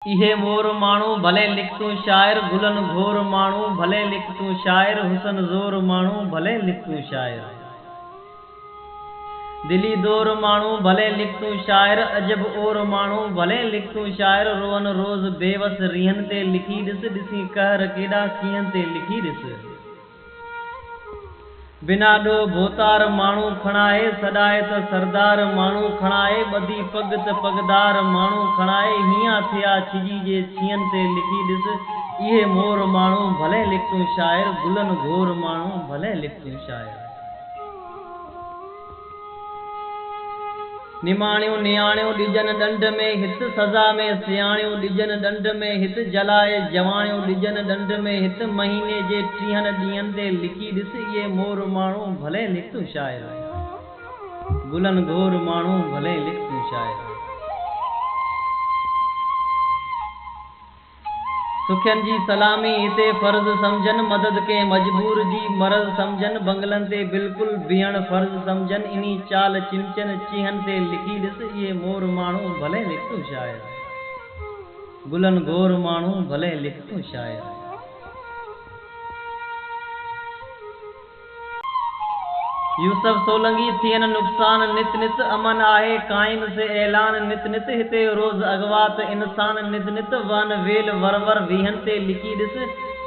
इहे मोर माण्हू भले लिख तूं शाइर, गुलन घोर माण्हू भले लिख तूं शाइर, हुसन ज़ोर माण्हू भले लिख तूं शाइर। दिली दौर माण्हू भले लिख तूं शाइर, अजब और माण्हू भले लिख तूं शाइर। रोअन रोज़ बेवस रीहन ते लिखी ॾिस, ॾिसी कहर केॾा कीअं ते लिखी ॾिस। बिना ॾो भोतार माण्हू खणाए, सॾाए त सरदार माण्हू खणाए, ॿधी पग त पगदार माण्हू खणाए। हीअं थिया छिॼी जे छियन ते लिखी ॾिस, इहे मोर माण्हू भले लिख तूं शाइर, गुलन घोर माण्हू भले लिख तूं शाइर। निमाणियूं नियाणियूं ॾिजन ॾंड में हित, सज़ा में सियाणियूं ॾिजन ॾंड में हित, जलाए जवाणियूं ॾिजन ॾंड में हित। महीने जे 30 ॾींहंनि ते लिखी ॾिस, इहे मोर माण्हू भले लिख तूं शाइर, गुलन घोर माण्हू भले लिख तूं शाइर। सुखियन जी सलामी हिते फ़र्ज़ सम्झन, मदद के मजबूर जी मरज़ सम्झन। बंगलन ते बिल्कुल बीहण फ़र्ज़ सम्झन, इन्ही चाल चिंचन चीहन ते लिखी ॾिस, इहे मोर माण्हू भले लिख तूं शाइर, गुलन घोर माण्हू भले लिख तूं शाइर। यूसुफ सोलंगी थियन नुक़सान नित नित, अमन आहे कायम से ऐलान नित नित। हिते रोज़ अगवात इंसान नित नित, वन वेल वरवर वीहन ते लिखी ॾिस,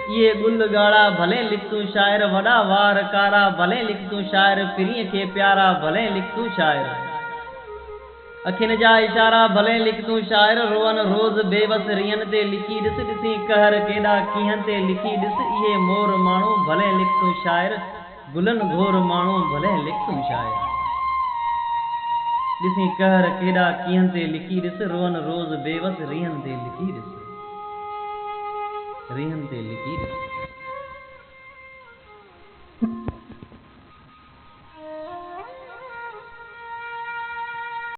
इहे गुल ॻाढ़ा भले लिख तूं शाइर। वॾा वार कारा भले लिख तूं शाइर, पिरीअ खे प्यारा भले लिख तूं शाइर। अखियुनि जा इशारा भले लिख तूं शाइर, रोअन रोज़ बेवस रीहन ते लिखी ॾिस, ॾिसी कहर केॾा कीहन ते लिखी ॾिस। इहे मोर माण्हू भले लिख तूं शाइर, गुलन घोर माण्हू भले लिख तूं शाइर। ॾिसी कहर केॾा कीहन ते लिखी ॾिस, रोअन रोज़ बेवस रीहन ते लिखी ॾिस, रीहन ते लिखी ॾिस।